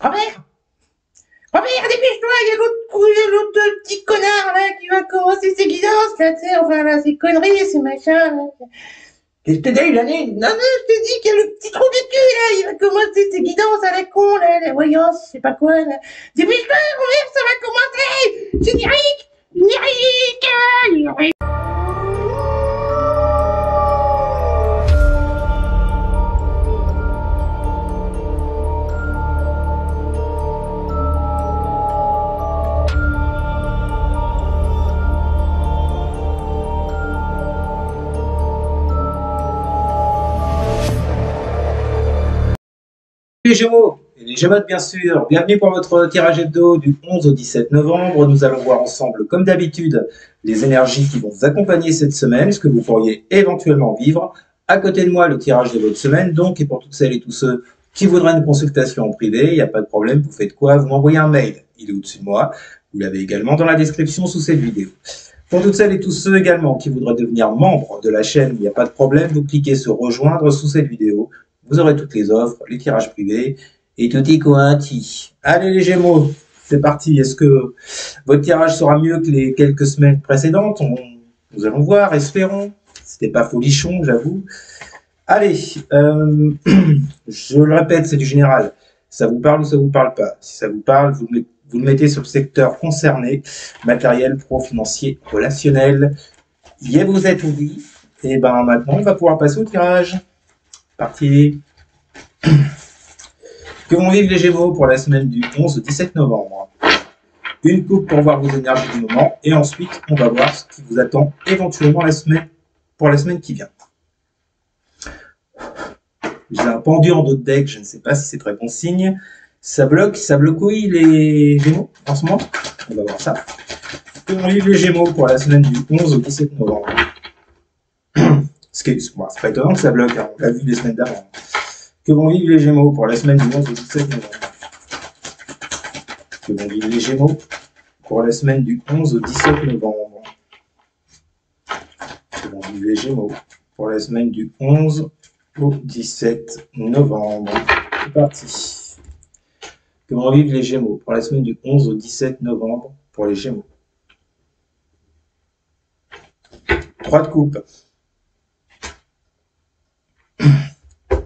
Robert! Robert, dépêche-toi, il y a l'autre petit connard là qui va commencer ses guidances là, tu sais, enfin là, ses conneries, ces machins là. Je t'ai dit l'année. Non, non, je t'ai dit qu'il y a le petit trou du cul là, il va commencer ses guidances à la con là, la voyance, je sais pas quoi là. Dépêche-toi, Robert, ça va commencer! Générique! Générique! Les Gémeaux, et les Gémeaux bien sûr, bienvenue pour votre tirage hebdo du 11 au 17 novembre. Nous allons voir ensemble, comme d'habitude, les énergies qui vont vous accompagner cette semaine, ce que vous pourriez éventuellement vivre. À côté de moi, le tirage de votre semaine, donc, et pour toutes celles et tous ceux qui voudraient une consultation en privé, il n'y a pas de problème, vous faites quoi? Vous m'envoyez un mail, il est au-dessus de moi, vous l'avez également dans la description sous cette vidéo. Pour toutes celles et tous ceux également qui voudraient devenir membres de la chaîne, il n'y a pas de problème, vous cliquez sur rejoindre sous cette vidéo. Vous aurez toutes les offres, les tirages privés et tout est quanti. Allez les Gémeaux, c'est parti. Est-ce que votre tirage sera mieux que les quelques semaines précédentes? Nous allons voir, espérons. C'était pas folichon, j'avoue. Allez, je le répète, c'est du général. Ça vous parle ou ça vous parle pas? Si ça vous parle, vous le mettez sur le secteur concerné, matériel, pro, financier, relationnel. Y vous êtes oui. Et ben maintenant, on va pouvoir passer au tirage. Parti. Que vont vivre les Gémeaux pour la semaine du 11 au 17 novembre? Une coupe pour voir vos énergies du moment et ensuite on va voir ce qui vous attend éventuellement pour la semaine qui vient. J'ai un pendu en dos de deck, je ne sais pas si c'est très bon signe. Ça blocouille les Gémeaux en ce moment. On va voir ça. Que vont vivre les Gémeaux pour la semaine du 11 au 17 novembre? C'est pas étonnant que ça bloque, hein, on l'a vu les semaines d'avant. Que vont vivre les Gémeaux pour la semaine du 11 au 17 novembre? Que vont vivre les Gémeaux pour la semaine du 11 au 17 novembre? Que vont vivre les Gémeaux pour la semaine du 11 au 17 novembre? C'est parti. Que vont vivre les Gémeaux pour la semaine du 11 au 17 novembre pour les Gémeaux? 3 de coupe.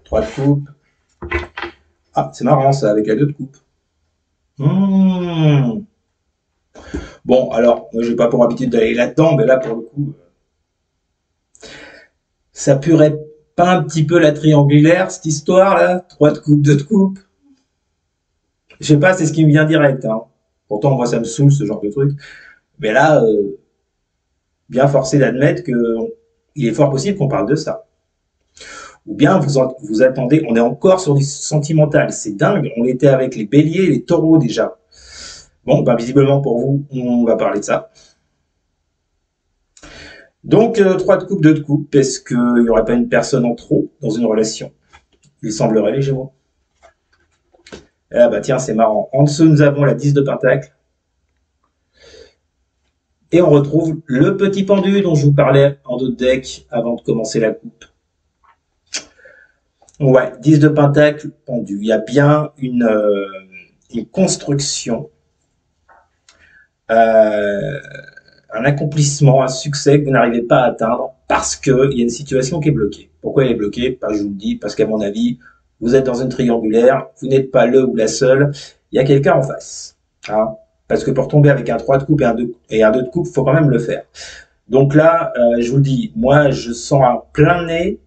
3 de coupe. Ah, c'est marrant ça, avec la 2 de coupe. Bon, alors, moi, j'ai pas pour habitude d'aller là-dedans, mais là, pour le coup, ça purait pas un petit peu la triangulaire, cette histoire-là? 3 de coupe, 2 de coupe. Je sais pas, c'est ce qui me vient direct. Hein. Pourtant, moi, ça me saoule, ce genre de truc. Mais là, bien forcé d'admettre qu'il est fort possible qu'on parle de ça. Ou bien vous attendez, on est encore sur du sentimental, c'est dingue, on était avec les béliers et les taureaux déjà. Bon, ben visiblement pour vous, on va parler de ça. Donc, 3 de coupe, 2 de coupe, est-ce qu'il n'y aurait pas une personne en trop dans une relation? Il semblerait, les Gémeaux. Ah bah tiens, c'est marrant. En dessous, nous avons la 10 de pentacle. Et on retrouve le petit pendu dont je vous parlais en dos de deck avant de commencer la coupe. Ouais, 10 de pentacle pendu. Il y a bien une construction, un accomplissement, un succès que vous n'arrivez pas à atteindre parce qu'il y a une situation qui est bloquée. Pourquoi elle est bloquée? Je vous le dis, parce qu'à mon avis, vous êtes dans une triangulaire, vous n'êtes pas le ou la seule, il y a quelqu'un en face. Hein, parce que pour tomber avec un 3 de coupe et un 2 de coupe, il faut quand même le faire. Donc là, je vous le dis, moi, je sens un plein nez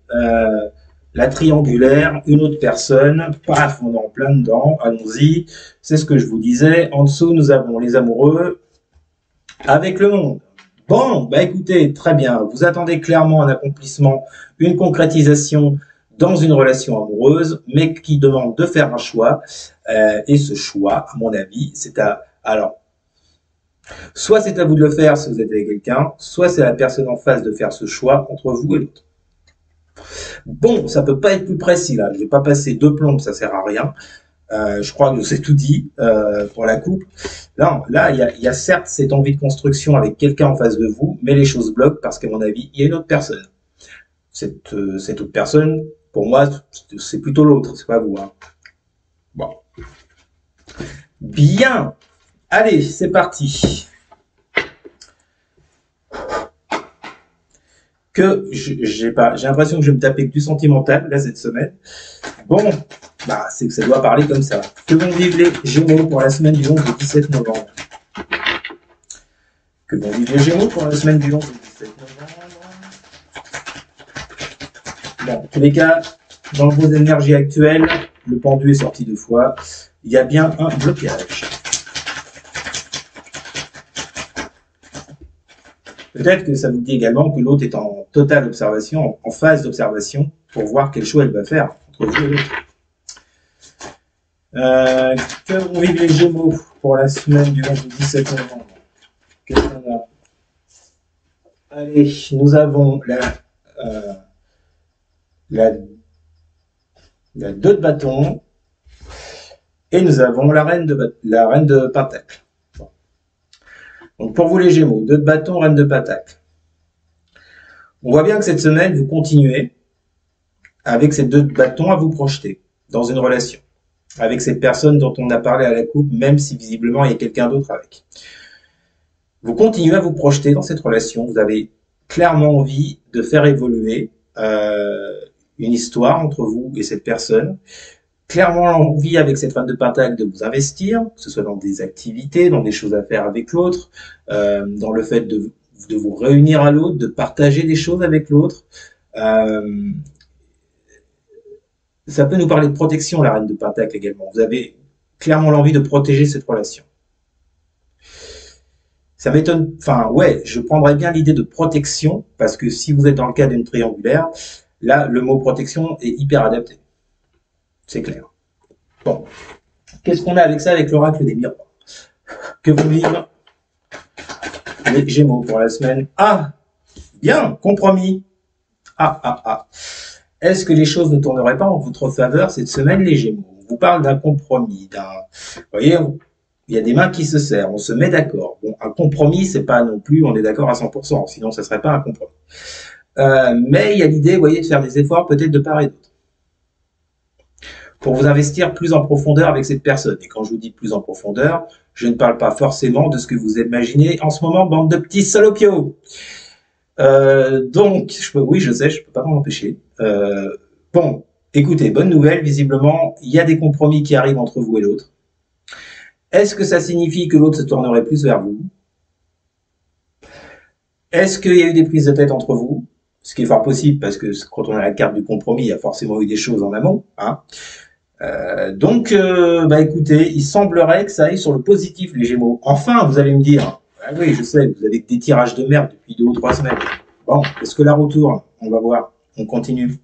la triangulaire, une autre personne, paf, on est en plein dedans, allons-y, c'est ce que je vous disais. En dessous, nous avons les amoureux avec le monde. Bon, bah écoutez, très bien, vous attendez clairement un accomplissement, une concrétisation dans une relation amoureuse, mais qui demande de faire un choix, et ce choix, à mon avis, c'est alors, soit c'est à vous de le faire si vous êtes avec quelqu'un, soit c'est à la personne en face de faire ce choix entre vous et l'autre. Bon, ça peut pas être plus précis là. Je vais pas passer 2 plombes, ça sert à rien. Je crois que je vous ai tout dit pour la coupe. Là, il y a certes cette envie de construction avec quelqu'un en face de vous, mais les choses bloquent parce qu'à mon avis, il y a une autre personne. Cette autre personne, pour moi, c'est plutôt l'autre, c'est pas vous. Hein. Bon. Bien. Allez, c'est parti. J'ai l'impression que je vais me taper que du sentimental, là, cette semaine. Bon, bah, c'est que ça doit parler comme ça. Que vont vivre les Gémeaux pour la semaine du 11 au 17 novembre? Que vont vivre les Gémeaux pour la semaine du 11 au 17 novembre? Bon, en tous les cas, dans vos énergies actuelles, le pendu est sorti 2 fois. Il y a bien un blocage. Peut-être que ça vous dit également que l'autre est en totale observation, en phase d'observation, pour voir quel choix elle va faire entre vous et l'autre. Que vont vivre les Gémeaux pour la semaine du 11 au 17 novembre? Qu'est-ce qu'on a? Allez, nous avons la 2 de bâton et nous avons la reine de pentacle. Bon. Donc pour vous les Gémeaux, 2 de bâton, reine de pentacle. On voit bien que cette semaine, vous continuez avec ces 2 de bâton à vous projeter dans une relation avec cette personne dont on a parlé à la coupe, même si visiblement il y a quelqu'un d'autre avec. Vous continuez à vous projeter dans cette relation. Vous avez clairement envie de faire évoluer une histoire entre vous et cette personne. Clairement envie avec cette femme de pentacle de vous investir, que ce soit dans des activités, dans des choses à faire avec l'autre, dans le fait de vous réunir à l'autre, de partager des choses avec l'autre. Ça peut nous parler de protection, la reine de pentacle également. Vous avez clairement l'envie de protéger cette relation. Ça m'étonne, enfin ouais, je prendrais bien l'idée de protection, parce que si vous êtes dans le cas d'une triangulaire, là, le mot protection est hyper adapté. C'est clair. Bon. Qu'est-ce qu'on a avec ça, avec l'oracle des miroirs? Que vont vivre les Gémeaux pour la semaine? Ah, bien, compromis. Ah. Est-ce que les choses ne tourneraient pas en votre faveur cette semaine, les Gémeaux? On vous parle d'un compromis, vous voyez, il y a des mains qui se serrent, on se met d'accord. Bon, un compromis, c'est pas non plus, on est d'accord à 100%, sinon ça serait pas un compromis. Mais il y a l'idée, vous voyez, de faire des efforts peut-être de part et d'autre, pour vous investir plus en profondeur avec cette personne. Et quand je vous dis plus en profondeur, je ne parle pas forcément de ce que vous imaginez en ce moment, bande de petits salopios. Donc, oui, je sais, je peux pas m'en empêcher. Bon, écoutez, bonne nouvelle, visiblement, il y a des compromis qui arrivent entre vous et l'autre. Est-ce que ça signifie que l'autre se tournerait plus vers vous? Est-ce qu'il y a eu des prises de tête entre vous? Ce qui est fort possible, parce que quand on a la carte du compromis, il y a forcément eu des choses en amont. Hein. Donc, écoutez, il semblerait que ça aille sur le positif, les Gémeaux. Enfin, vous allez me dire, ah oui, je sais, vous avez des tirages de merde depuis 2 ou 3 semaines. Bon, est-ce que la retourne? On va voir, on continue.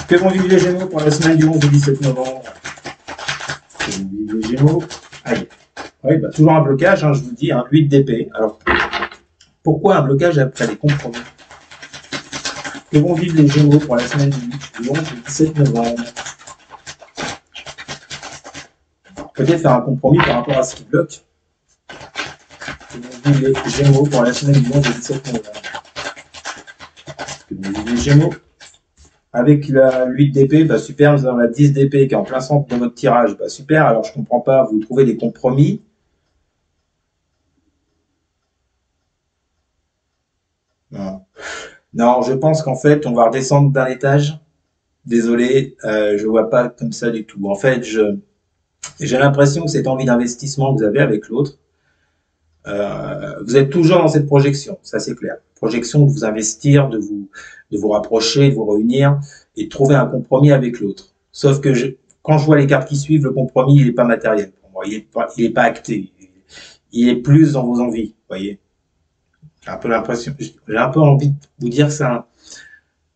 Que vont vivre les Gémeaux pour la semaine du 11 au 17 novembre? Que vont vivre les Gémeaux? Allez. Oui, toujours un blocage, hein, je vous dis, 8 d'épée. Alors, pourquoi un blocage après les compromis? Que vont vivre les Gémeaux pour la semaine du 11 au 17 novembre? Peut-être faire un compromis par rapport à ce qui bloque. Que vont vivre les Gémeaux pour la semaine du 11 au 17 novembre? Que vont vivre les Gémeaux? Avec la 8 d'épée, super, nous avons la 10 d'épée qui est en plein centre de votre tirage, super, alors je comprends pas, vous trouvez des compromis. Non, je pense qu'en fait, on va redescendre d'un étage. Désolé, je vois pas comme ça du tout. En fait, j'ai l'impression que cette envie d'investissement que vous avez avec l'autre, vous êtes toujours dans cette projection, ça c'est clair. Projection de vous investir, de vous rapprocher, de vous réunir et de trouver un compromis avec l'autre. Sauf que quand je vois les cartes qui suivent, le compromis, il n'est pas matériel pour moi, il est pas acté. Il est plus dans vos envies, vous voyez. J'ai un peu l'impression, j'ai un peu envie de vous dire que ça,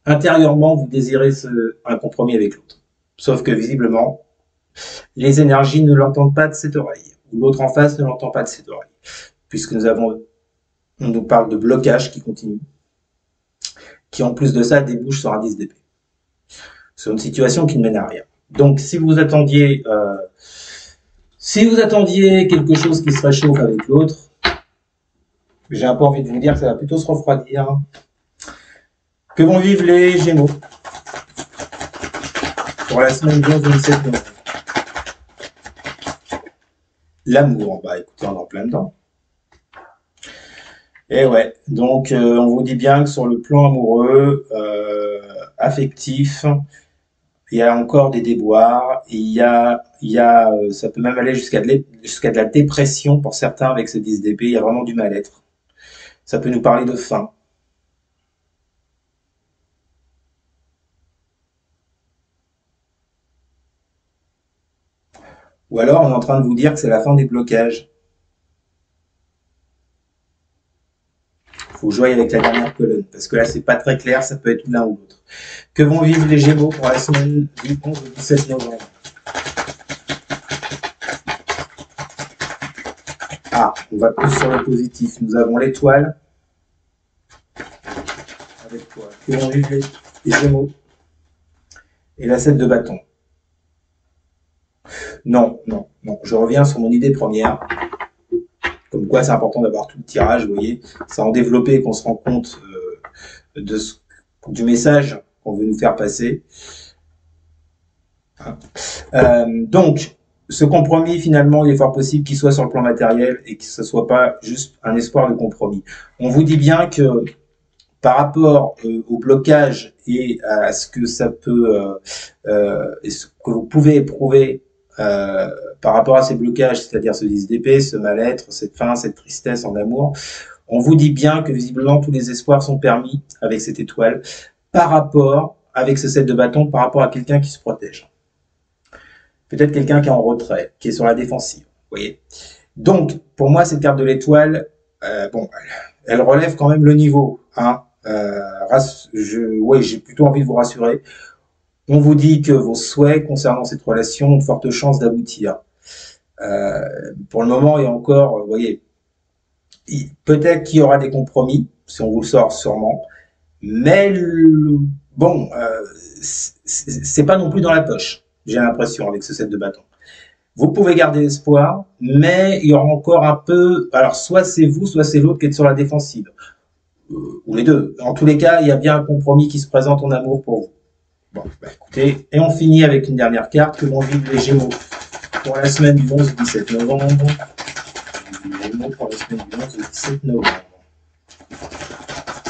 intérieurement, vous désirez un compromis avec l'autre. Sauf que visiblement, les énergies ne l'entendent pas de cette oreille, ou l'autre en face ne l'entend pas de cette oreille, puisque on nous parle de blocage qui continue, qui en plus de ça débouche sur un 10 d'épée. C'est une situation qui ne mène à rien. Donc, si vous attendiez quelque chose qui se réchauffe avec l'autre, j'ai un peu envie de vous dire que ça va plutôt se refroidir. Que vont vivre les Gémeaux pour la semaine du 11 au 17 novembre? L'amour, bah écoutez, on est en plein dedans. Et ouais, donc on vous dit bien que sur le plan amoureux, affectif, il y a encore des déboires, et ça peut même aller jusqu'à de la dépression pour certains avec ce 10 d'épée, il y a vraiment du mal-être. Ça peut nous parler de faim. Ou alors on est en train de vous dire que c'est la fin des blocages. Faut jouer avec la dernière colonne, parce que là c'est pas très clair, ça peut être l'un ou l'autre. Que vont vivre les Gémeaux pour la semaine du 11 au 17 novembre? Ah, on va plus sur le positif. Nous avons l'étoile avec toi. Que vont vivre les Gémeaux et la 7 de bâton. Non, non, non. Je reviens sur mon idée première. Comme quoi, c'est important d'avoir tout le tirage, vous voyez. C'est en développer qu'on se rend compte du message qu'on veut nous faire passer. Donc, ce compromis, finalement, il est fort possible qu'il soit sur le plan matériel et que ce ne soit pas juste un espoir de compromis. On vous dit bien que par rapport au blocage et à ce que ça peut, ce que vous pouvez éprouver par rapport à ces blocages, c'est-à-dire ce 10 d'épée, ce mal-être, cette faim, cette tristesse en amour, on vous dit bien que visiblement tous les espoirs sont permis avec cette étoile par rapport, avec ce 7 de bâton, par rapport à quelqu'un qui se protège. Peut-être quelqu'un qui est en retrait, qui est sur la défensive, vous voyez. Donc, pour moi, cette carte de l'étoile, bon, elle relève quand même le niveau, hein. J'ai plutôt envie de vous rassurer. On vous dit que vos souhaits concernant cette relation ont de fortes chances d'aboutir. Pour le moment, il y a encore, vous voyez, peut-être qu'il y aura des compromis, si on vous le sort sûrement, mais bon, c'est pas non plus dans la poche, j'ai l'impression, avec ce set de bâtons. Vous pouvez garder espoir, mais il y aura encore un peu, alors soit c'est vous, soit c'est l'autre qui est sur la défensive. Ou les deux. En tous les cas, il y a bien un compromis qui se présente en amour pour vous. Bon, bah écoutez, et on finit avec une dernière carte que vont vivre les Gémeaux pour la semaine du 11 au 17 novembre. Les Gémeaux pour la semaine du 11 au 17 novembre.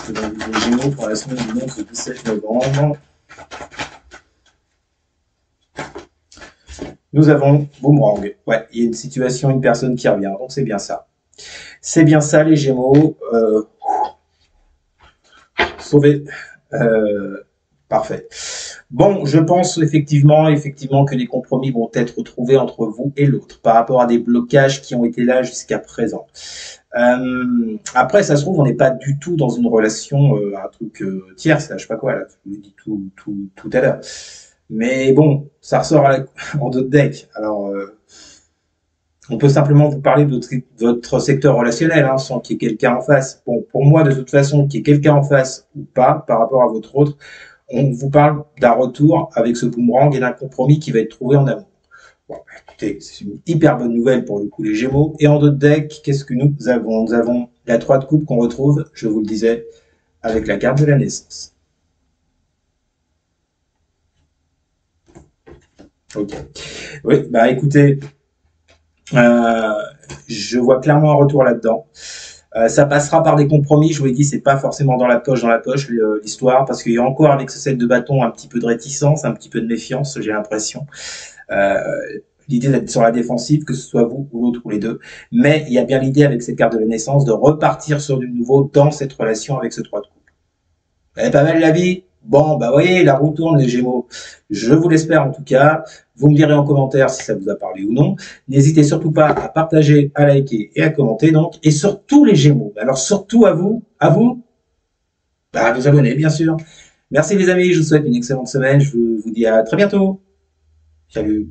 Que vont vivre les Gémeaux pour la semaine du 11 au 17 novembre. Nous avons Boomerang. Ouais, il y a une situation, une personne qui revient, donc c'est bien ça. C'est bien ça, les Gémeaux. Sauvé. Parfait. Bon, je pense effectivement que les compromis vont être trouvés entre vous et l'autre par rapport à des blocages qui ont été là jusqu'à présent. Après, ça se trouve, on n'est pas du tout dans une relation, un truc tierce, là, je sais pas quoi, là, je vous l'ai dit tout à l'heure. Mais bon, ça ressort en d'autres decks. Alors, on peut simplement vous parler de votre secteur relationnel, hein, sans qu'il y ait quelqu'un en face. Bon, pour moi, de toute façon, qu'il y ait quelqu'un en face ou pas, par rapport à votre autre, on vous parle d'un retour avec ce boomerang et d'un compromis qui va être trouvé en amour. Bon, écoutez, c'est une hyper bonne nouvelle pour le coup, les Gémeaux. Et en d'autres decks, qu'est-ce que nous avons? Nous avons la 3 de coupe qu'on retrouve, je vous le disais, avec la carte de la naissance. Ok. Oui, bah écoutez, je vois clairement un retour là-dedans. Ça passera par des compromis, je vous l'ai dit, c'est pas forcément dans la poche l'histoire, parce qu'il y a encore avec ce set de bâton un petit peu de réticence, un petit peu de méfiance, j'ai l'impression. L'idée d'être sur la défensive, que ce soit vous ou l'autre ou les deux, mais il y a bien l'idée avec cette carte de la naissance de repartir sur du nouveau dans cette relation avec ce 3 de coupe. Elle est pas mal la vie? Bon, bah voyez, la roue tourne les Gémeaux. Je vous l'espère en tout cas. Vous me direz en commentaire si ça vous a parlé ou non. N'hésitez surtout pas à partager, à liker et à commenter donc. Et surtout les Gémeaux. Alors surtout à vous, bah, à vous abonner bien sûr. Merci les amis, je vous souhaite une excellente semaine. Je vous dis à très bientôt. Salut.